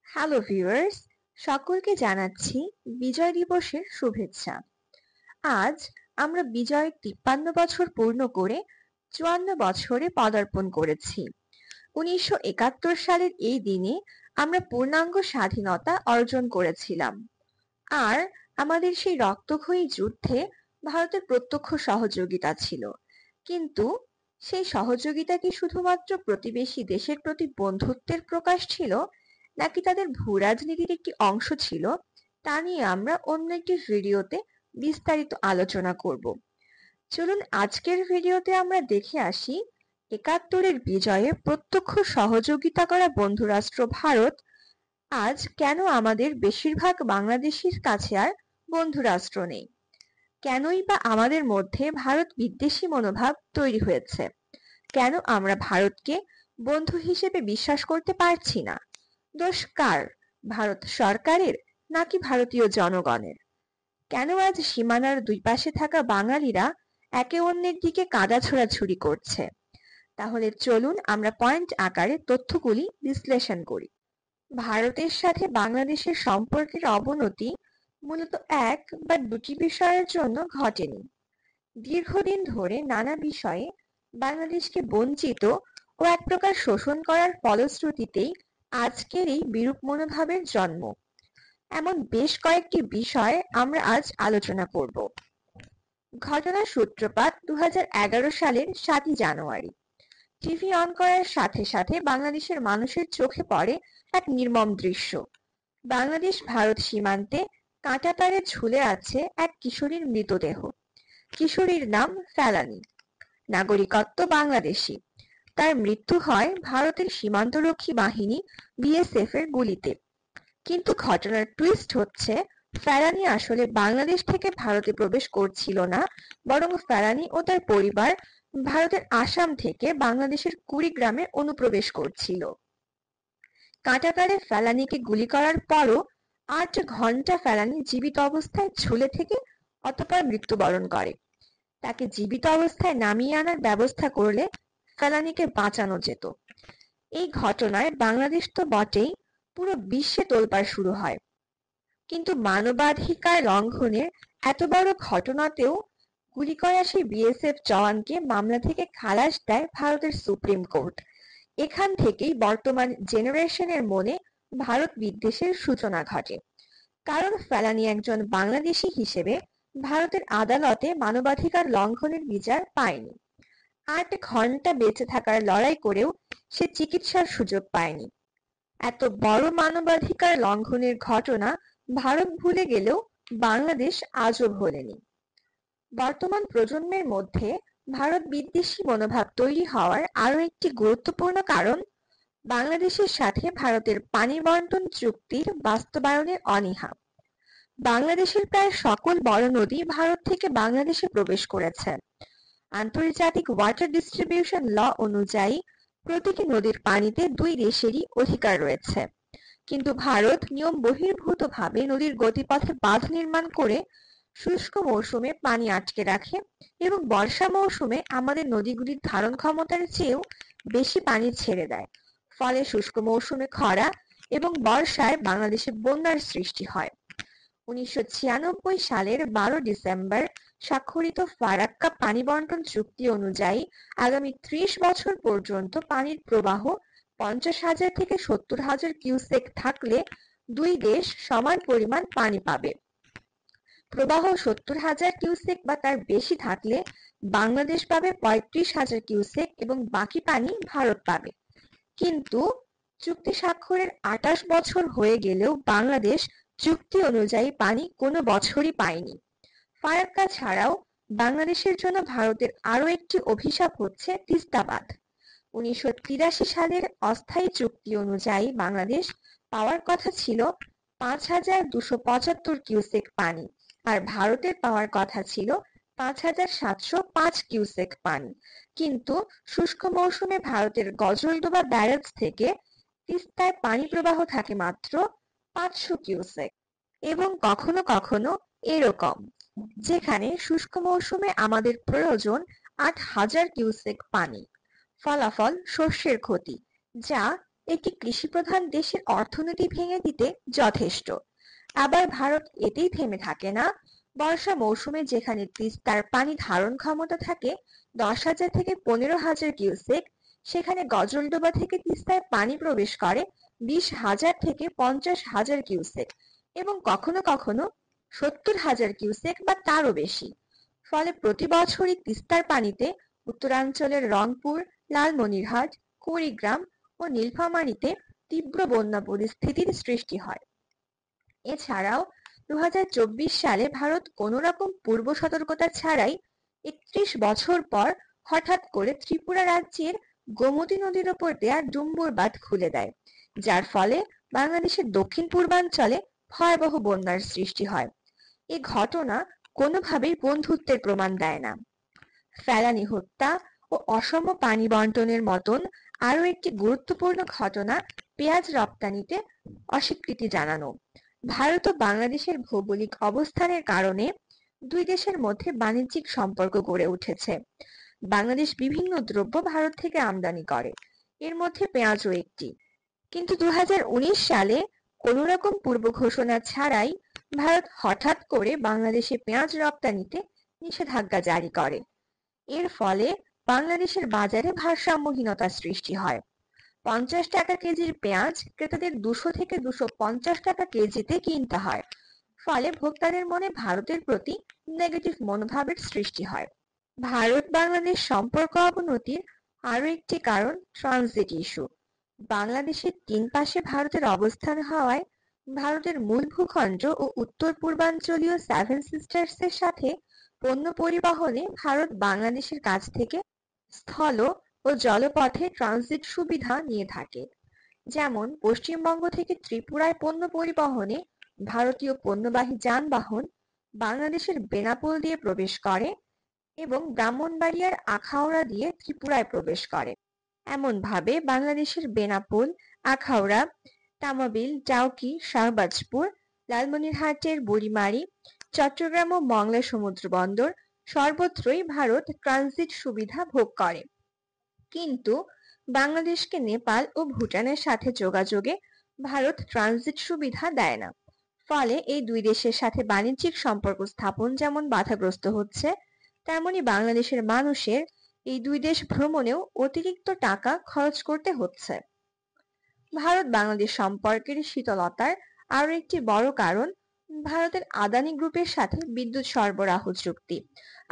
Hello viewers, সকলকে জানাচ্ছি বিজয় দিবসের শুভেচ্ছা। আজ আমরা বিজয়ের ৫৩ বছর পূর্ণ করে ৫৪ বছরে পদার্পণ করেছি। ১৯৭১ সালের এই দিনে আমরা পূর্ণাঙ্গ স্বাধীনতা অর্জন করেছিলাম। আর আমাদের সেই রক্তক্ষয়ী যুদ্ধে ভারতের প্রত্যক্ষ সহযোগিতা ছিল। কিন্তু সেই সহযোগিতা কি শুধুমাত্র প্রতিবেশী দেশের প্রতি বন্ধুত্বের প্রকাশ ছিল, নাকি তাদের ভূরাজনীতির একটি অংশ ছিল, তা নিয়ে আমরা অন্য একটি ভিডিওতে বিস্তারিত আলোচনা করব। চলুন আজকের ভিডিওতে আমরা দেখে আসি ৭১-এর বিজয়ে প্রত্যক্ষ সহযোগিতা করা বন্ধুরাষ্ট্র ভারত আজ কেন আমাদের বেশিরভাগ বাংলাদেশির কাছে আর বন্ধুরাষ্ট্র নেই। কেনই বা আমাদের মধ্যে ভারত বিদ্বেষী মনোভাব তৈরি হয়েছে? কেন আমরা ভারতকে বন্ধু হিসেবে বিশ্বাস করতে পারছি না? দোষ কার? ভারত সরকারের নাকি ভারতীয় জনগণের? কেন আজ সীমানার দুই পাশে থাকা বাঙালিরা একে অন্যের দিকে কাদা ছোড়াছুড়ি করছে? তাহলে চলুন আমরা পয়েন্ট আকারে তথ্যগুলি বিশ্লেষণ করি। ভারতের সাথে বাংলাদেশের সম্পর্কের অবনতি মূলত এক বা দুটি বিষয়ের জন্য ঘটেনি। দীর্ঘদিন ধরে নানা বিষয়ে বাংলাদেশকে বঞ্চিত ও এক প্রকার শোষণ করার ফলশ্রুতিতেই আজকের এই বিরূপ মনোভাবের জন্ম। এমন বেশ কয়েকটি বিষয় আমরা আজ আলোচনা করব। ঘটনার সূত্রপাত ২০১১ সালের ৭ই জানুয়ারি। টিভি অন করার সাথে সাথে বাংলাদেশের মানুষের চোখে পড়ে এক নির্মম দৃশ্য। বাংলাদেশ ভারত সীমান্তে কাঁটাতারে ঝুলে আছে এক কিশোরীর মৃতদেহ। কিশোরীর নাম ফেলানী, নাগরিকত্ব বাংলাদেশি। তার মৃত্যু হয় ভারতের সীমান্তরক্ষী বাহিনী বিএসএফ এর গুলিতে। কিন্তু ঘটনার টুইস্ট হচ্ছে, ফেলানী আসলে বাংলাদেশ থেকে ভারতে প্রবেশ করছিল না, বরং ফেলানী ও তার পরিবার ভারতের আসাম থেকে বাংলাদেশের কুড়িগ্রামে অনুপ্রবেশ করছিল। কাঁটাতারে ফেলানীকে গুলি করার পরও ৮ ঘন্টা ফেলানী জীবিত অবস্থায় ঝুলে থেকে অতঃপর মৃত্যুবরণ করে। তাকে জীবিত অবস্থায় নামিয়ে আনার ব্যবস্থা করলে ফেলানীকে বাঁচানো যেত। এই ঘটনায় বাংলাদেশ তো বটেই, পুরো বিশ্বে তোলপাড় শুরু হয়। কিন্তু মানবাধিকার লঙ্ঘনের এত বড় ঘটনাতেও গুলি করা সেই বিএসএফ জওয়ানকে মামলা থেকে খালাস দেয় ভারতের সুপ্রিম কোর্ট। এখান থেকেই বর্তমান জেনারেশনের মনে ভারত বিদ্বেষের সূচনা ঘটে। কারণ ফেলানী একজন বাংলাদেশি হিসেবে ভারতের আদালতে মানবাধিকার লঙ্ঘনের বিচার পায়নি। ৮ ঘন্টা বেঁচে থাকার লড়াই করেও সে চিকিৎসার সুযোগ পায়নি। এত বড় মানবাধিকার লঙ্ঘনের ঘটনা ভারত ভুলে গেলেও বাংলাদেশ আজও ভোলেনি। বর্তমান প্রজন্মের মধ্যে ভারত বিদ্বেষী মনোভাব তৈরি হওয়ার আরও একটি গুরুত্বপূর্ণ কারণ বাংলাদেশের সাথে ভারতের পানি বণ্টন চুক্তির বাস্তবায়নের অনীহা। বাংলাদেশের প্রায় সকল বড় নদী ভারত থেকে বাংলাদেশে প্রবেশ করেছে। আন্তর্জাতিক ওয়াটার ডিস্ট্রিবিউশন ল অনুযায়ী প্রতিটি নদীর পানিতে দুই দেশেরই অধিকার রয়েছে। কিন্তু ভারত নিয়ম বহির্ভূতভাবে নদীর গতিপথে বাঁধ নির্মাণ করে শুষ্ক মৌসুমে পানি আটকে রাখে এবং বর্ষা মৌসুমে আমাদের নদীগুলির ধারণ ক্ষমতার চেয়েও বেশি পানি ছেড়ে দেয়। ফলে শুষ্ক মৌসুমে খরা এবং বর্ষায় বাংলাদেশে বন্যার সৃষ্টি হয়। ১৯৯৬ সালের ১২ ডিসেম্বর স্বাক্ষরিত ফারাক্কা পানি বণ্টন চুক্তি অনুযায়ী আগামী ৩০ বছর পর্যন্ত পানির প্রবাহ ৫০,০০০ থেকে ৭০,০০০ কিউসেক থাকলে দুই দেশ সমান পরিমাণ পানি পাবে। প্রবাহ ৭০,০০০ কিউসেক বা তার বেশি থাকলে বাংলাদেশ পাবে ৩৫,০০০ কিউসেক এবং বাকি পানি ভারত পাবে। কিন্তু চুক্তি স্বাক্ষরের ২৮ বছর হয়ে গেলেও বাংলাদেশ চুক্তি অনুযায়ী পানি কোনো বছরই পায়নি। ফারাক্কা ছাড়াও বাংলাদেশের জন্য ভারতের আরও একটি অভিশাপ হচ্ছে তিস্তা বাঁধ। ১৯৮৩ সালের অস্থায়ী চুক্তি অনুযায়ী বাংলাদেশ পাওয়ার কথা ছিল ৫,২৭৫ কিউসেক পানি, আর ভারতের পাওয়ার কথা ছিল ৫,৭০৫ কিউসেক পানি। কিন্তু শুষ্ক মৌসুমে ভারতের গজলডোবা ব্যারেজ থেকে তিস্তায় পানি প্রবাহ থাকে মাত্র ৫০০ কিউসেক। এবং কখনো কখনো এরকম, যেখানে শুষ্ক মৌসুমে আমাদের প্রয়োজন ৮,০০০ কিউসেক পানি। ফলাফল শস্যের ক্ষতি, যা একটি কৃষিপ্রধান দেশের অর্থনীতি ভেঙে দিতে যথেষ্ট। আবার ভারত এতেই থেমে থাকে না। বর্ষা মৌসুমে যেখানে তিস্তার পানি ধারণ ক্ষমতা থাকে 10,000 থেকে 15,000 কিউসেক, সেখানে গজলডোবা থেকে তিস্তায় পানি প্রবেশ করে 20,000 থেকে 50,000 কিউসেক এবং কখনো কখনো 70,000 কিউসেক বা তারও বেশি। ফলে প্রতি বছরই তিস্তার পানিতে উত্তরাঞ্চলের রংপুর, লালমনিরহাট, কুড়িগ্রাম ও নীলফামারীতে তীব্র বন্যা পরিস্থিতির সৃষ্টি হয়। এছাড়াও 2024 সালে ভারত কোনো রকম পূর্ব সতর্কতা ছাড়াই 31 বছর পর হঠাৎ করে ত্রিপুরা রাজ্যের গোমতী নদীর ওপর দেয়া ডুম্বুর বাঁধ খুলে দেয়, যার ফলে বাংলাদেশের দক্ষিণ পূর্বাঞ্চলে ভয়াবহ বন্যার সৃষ্টি হয়। এ ঘটনা কোনোভাবেই বন্ধুত্বের প্রমাণ দেয় না। ফেলানী হত্যা ও অসম পানি বন্টনের মতন আরও একটি গুরুত্বপূর্ণ ঘটনা পেঁয়াজ রপ্তানিতে অস্বীকৃতি জানানো। ভারত ও বাংলাদেশের ভৌগোলিক অবস্থানের কারণে দুই দেশের মধ্যে বাণিজ্যিক সম্পর্ক গড়ে উঠেছে। বাংলাদেশ বিভিন্ন দ্রব্য ভারত থেকে আমদানি করে, এর মধ্যে পেঁয়াজও একটি। কিন্তু 2019 সালে কোনো রকম পূর্ব ঘোষণা ছাড়াই ভারত হঠাৎ করে বাংলাদেশে পেঁয়াজ রপ্তানিতে নিষেধাজ্ঞা জারি করে। এর ফলে বাংলাদেশের বাজারে ভারসাম্যহীনতার সৃষ্টি হয়। 50 টাকা কেজির পেঁয়াজ ক্রেতাদের 200 থেকে 250 টাকা কেজিতে কিনতে হয়। ফলে ভোক্তাদের মনে ভারতের প্রতি নেগেটিভ মনোভাবের সৃষ্টি হয়। ভারত বাংলাদেশ সম্পর্ক অবনতির আরও একটি কারণ ট্রানজিট ইস্যু। বাংলাদেশের 3 পাশে ভারতের অবস্থান হওয়ায় ভারতের মূল ভূখণ্ড ও উত্তর পূর্বাঞ্চলীয় সেভেন সিস্টার্সের সাথে পণ্য পরিবহনে ভারত বাংলাদেশের কাছ থেকে স্থল ও জলপথে ট্রানজিট সুবিধা নিয়ে থাকে। যেমন পশ্চিমবঙ্গ থেকে ত্রিপুরায় পণ্য পরিবহনে ভারতীয় পণ্যবাহী যানবাহন বাংলাদেশের বেনাপোল দিয়ে প্রবেশ করে এবং ব্রাহ্মণবাড়িয়ার আখাউড়া দিয়ে ত্রিপুরায় প্রবেশ করে। এমনভাবে বাংলাদেশের বেনাপোল, আখাউড়া, তামাবিল, ডাউকি, শাহবাজপুর, লালমনিরহাটের বুড়িমারি, চট্টগ্রাম ও মংলা সমুদ্র বন্দর সর্বত্রই ভারত ট্রানজিট সুবিধা ভোগ করে। কিন্তু বাংলাদেশকে নেপাল ও ভুটানের সাথে যোগাযোগে ভারত ট্রানজিট সুবিধা দেয় না। ফলে এই দুই দেশের সাথে বাণিজ্যিক সম্পর্ক স্থাপন যেমন বাধাগ্রস্ত হচ্ছে, তেমনি বাংলাদেশের মানুষের এই দুই দেশ ভ্রমণেও অতিরিক্ত টাকা খরচ করতে হচ্ছে। ভারত বাংলাদেশ সম্পর্কের শীতলতার আরও একটি বড় কারণ ভারতের আদানি গ্রুপের সাথে বিদ্যুৎ সরবরাহ চুক্তি।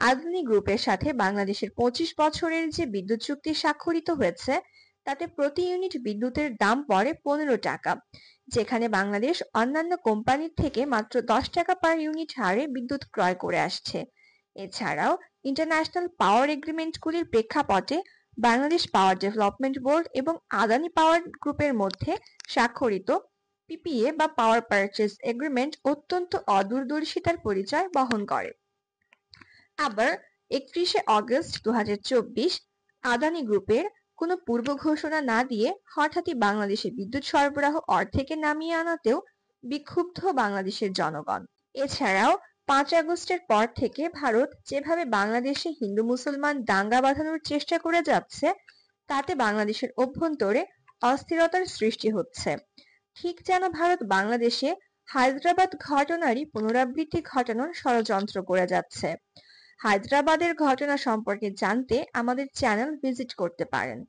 আদানি গ্রুপের সাথে বাংলাদেশের 25 বছরের যে বিদ্যুৎ চুক্তি স্বাক্ষরিত হয়েছে, তাতে প্রতি ইউনিট বিদ্যুতের দাম পড়ে 15 টাকা, যেখানে বাংলাদেশ অন্যান্য কোম্পানির থেকে মাত্র 10 টাকা পার ইউনিট হারে বিদ্যুৎ ক্রয় করে আসছে। এছাড়াও ইন্টারন্যাশনাল পাওয়ার এগ্রিমেন্টগুলির প্রেক্ষাপটে বাংলাদেশ পাওয়ার ডেভেলপমেন্ট বোর্ড এবং আদানি পাওয়ার গ্রুপের মধ্যে স্বাক্ষরিত পিপিএ বা পাওয়ার পারচেজ এগ্রিমেন্ট অত্যন্ত অদূরদর্শিতার পরিচয় বহন করে। আবার 31শে অগস্ট 2024 আদানি গ্রুপের কোনো পূর্ব ঘোষণা না দিয়ে হঠাৎই বাংলাদেশে বিদ্যুৎ সরবরাহ অর্ধেকে নামিয়ে আনাতেও বিক্ষুব্ধ বাংলাদেশের জনগণ। এছাড়াও 5 আগস্টের পর থেকে ভারত যেভাবে বাংলাদেশে হিন্দু মুসলমান দাঙ্গা বাঁধানোর চেষ্টা করে যাচ্ছে, তাতে বাংলাদেশের অভ্যন্তরে অস্থিরতার সৃষ্টি হচ্ছে। ঠিক যেন ভারত বাংলাদেশে হায়দ্রাবাদ ঘটনারই পুনরাবৃত্তি ঘটানোর ষড়যন্ত্র করে যাচ্ছে। হায়দ্রাবাদের ঘটনা সম্পর্কে জানতে আমাদের চ্যানেল ভিজিট করতে পারেন।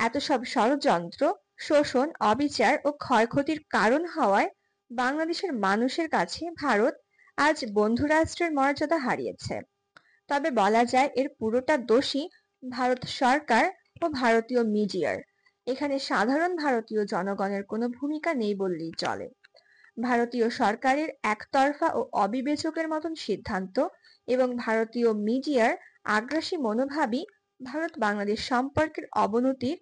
এত সব ষড়যন্ত্র, শোষণ, অবিচার ও ক্ষয়ক্ষতির কারণ হওয়ায় বাংলাদেশের মানুষের কাছে ভারত আজ বন্ধু রাষ্ট্রের মর্যাদা হারিয়েছে। তবে বলা যায় এর পুরোটা দোষী ভারত সরকার ও ভারতীয় মিডিয়ার। এখানে সাধারণ ভারতীয় জনগণের কোনো ভূমিকা নেই বললেই চলে। ভারতীয় সরকারের একতরফা ও অবিবেচকের মতন সিদ্ধান্ত এবং ভারতীয় মিডিয়ার আগ্রাসী মনোভাবই ভারত বাংলাদেশ সম্পর্কের অবনতির